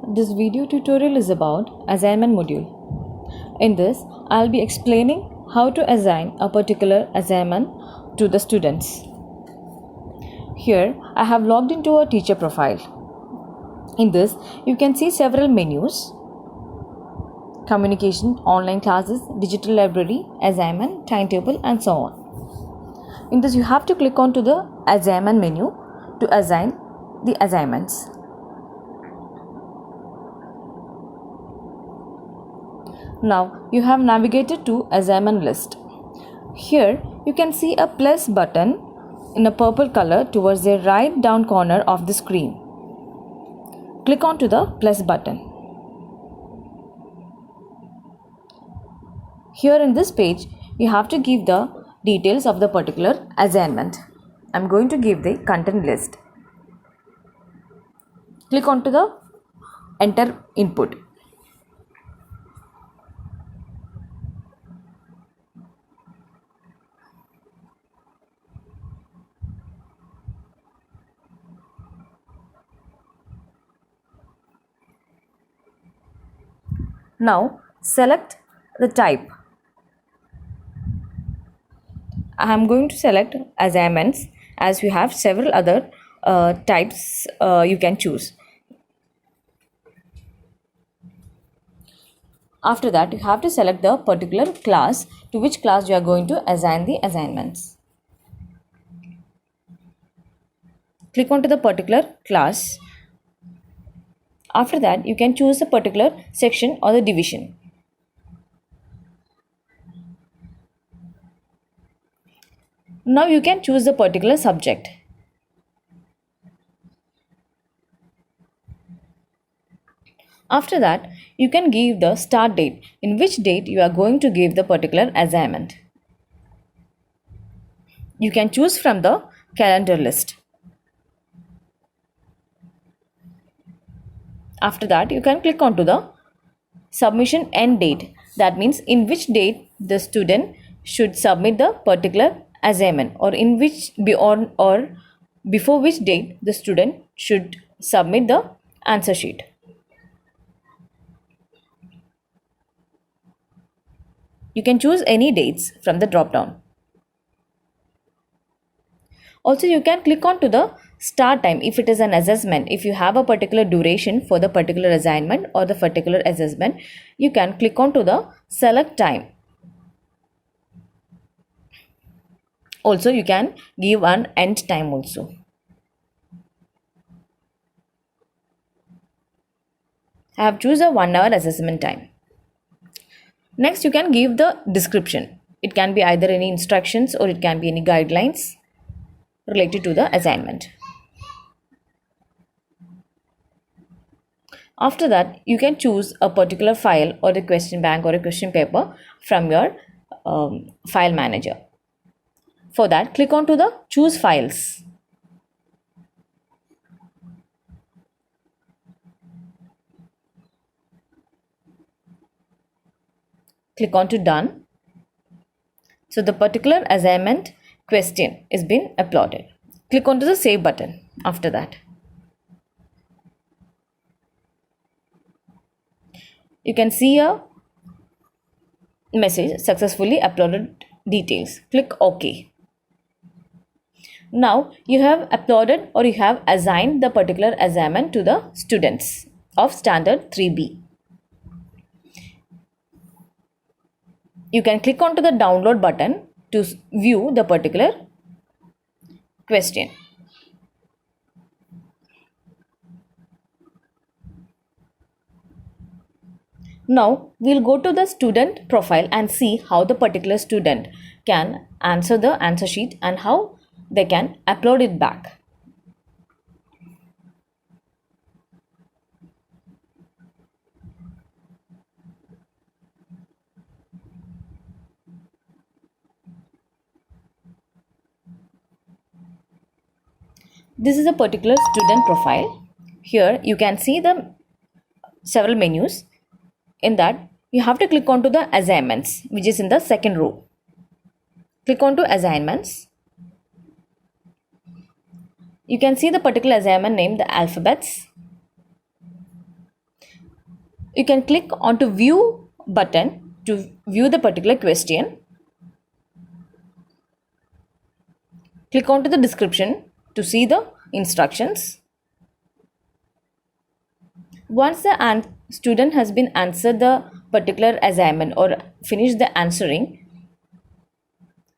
This video tutorial is about assignment module. In this, I'll be explaining how to assign a particular assignment to the students. Here, I have logged into a teacher profile. In this, you can see several menus: communication, online classes, digital library, assignment, timetable, and so on. In this, you have to click on to the assignment menu to assign the assignments. Now you have navigated to assignment list. Here you can see a plus button in a purple color towards the right down corner of the screen. Click on to the plus button. Here in this page you have to give the details of the particular assignment. I am going to give the content list. Click on to the enter input. Now select the type. I am going to select assignments, as you have several other types you can choose. After that, you have to select the particular class to which class you are going to assign the assignments. Click on to the particular class. After that, you can choose a particular section or the division. Now you can choose the particular subject. After that, you can give the start date, in which date you are going to give the particular assignment. You can choose from the calendar list. After that, you can click on to the submission end date. That means in which date the student should submit the particular assignment, or in which or before which date the student should submit the answer sheet. You can choose any dates from the drop down. Also, you can click on to the start time if it is an assessment. If you have a particular duration for the particular assignment or the particular assessment, you can click on to the select time. Also, you can give an end time also. I have chosen a 1 hour assessment time. Next, you can give the description. It can be either any instructions or it can be any guidelines related to the assignment. After that, you can choose a particular file or a question bank or a question paper from your file manager. For that, click on to the choose files. Click on to done. So the particular assignment question is been uploaded. Click on to the save button after that. You can see a message successfully uploaded details. Click OK. Now you have uploaded or you have assigned the particular assignment to the students of standard 3B. You can click on to the download button to view the particular question. Now we'll go to the student profile and see how the particular student can answer the answer sheet and how they can upload it back. This is a particular student profile. Here you can see the several menus. In that, you have to click on to the assignments, which is in the second row. Click on to assignments. You can see the particular assignment name, the alphabets. You can click onto view button to view the particular question. Click onto the description to see the instructions. Once the student has been answered the particular assignment or finished the answering,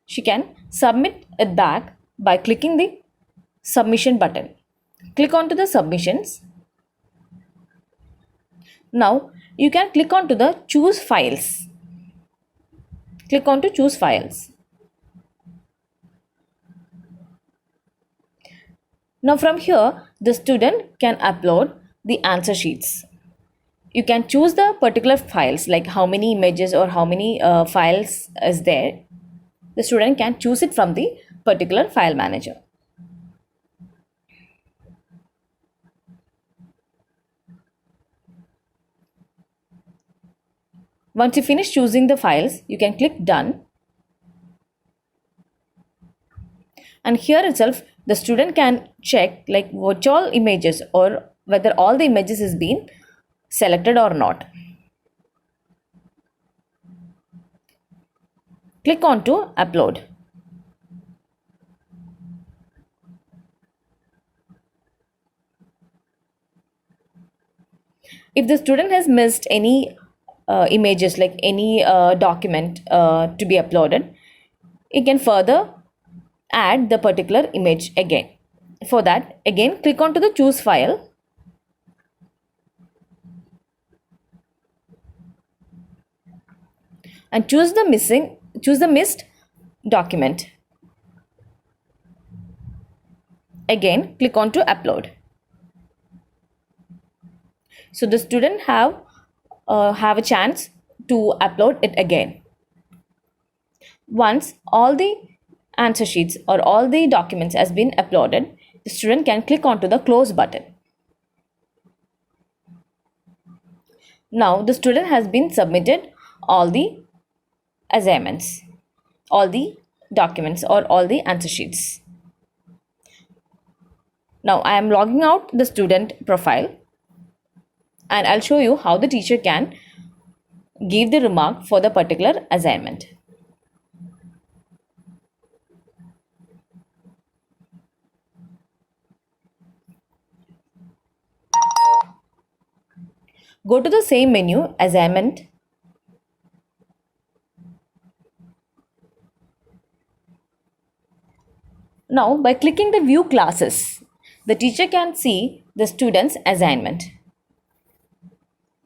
she can submit it back by clicking the submission button. Click onto the submissions. Now you can click onto the choose files. Click onto choose files. Now from here the student can upload the answer sheets. You can choose the particular files, like how many images or how many files is there. The student can choose it from the particular file manager. Once you finish choosing the files, you can click done. And here itself the student can check like which all images or whether all the images is been selected or not. Click on to upload. If the student has missed any images, like any document to be uploaded, it can further add the particular image again. For that, again click on to the choose file. And choose the missed document. Again click on to upload. So the student have a chance to upload it again. Once all the answer sheets or all the documents has been uploaded, the student can click onto the close button. Now the student has been submitted all the assignments, all the documents or all the answer sheets. Now I am logging out the student profile and I'll show you how the teacher can give the remark for the particular assignment. Go to the same menu, assignment. Now by clicking the view classes, the teacher can see the student's assignment.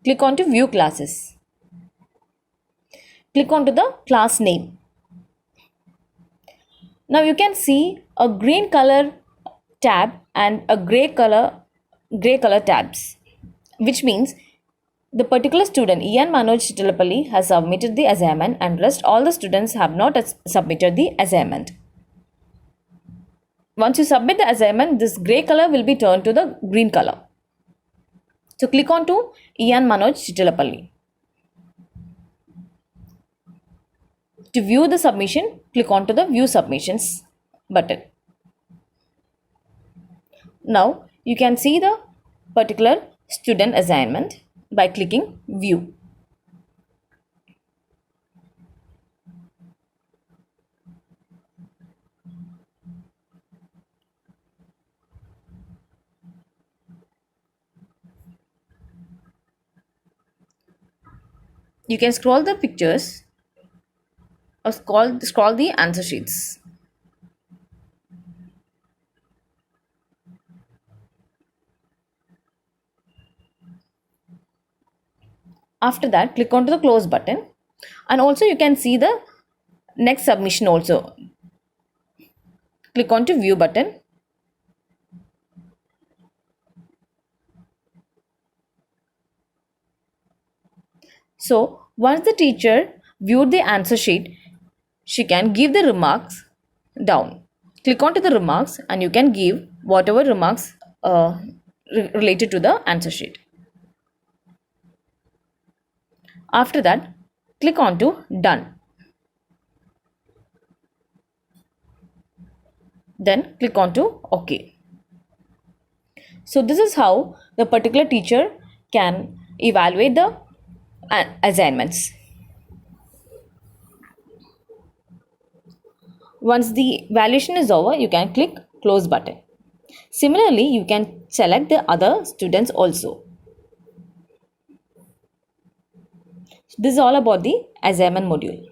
Click on to view classes. Click on to the class name. Now you can see a green color tab and a gray color tabs, which means the particular student Ian Manoj Chittilapalli has submitted the assignment and rest all the students have not submitted the assignment. Once you submit the assignment, this gray color will be turned to the green color. So click on to Ian Manoj Chittilapalli. To view the submission, click on to the view submissions button. Now you can see the particular student assignment by clicking view. You can scroll the pictures or scroll the answer sheets. After that, click on to the close button, and also you can see the next submission also. Click on to view button. So once the teacher viewed the answer sheet, she can give the remarks down. Click on to the remarks and you can give whatever remarks related to the answer sheet. After that, click on to done. Then click on to OK. So this is how the particular teacher can evaluate the assignments. Once the evaluation is over, you can click close button. Similarly, you can select the other students also. This is all about the assignment module.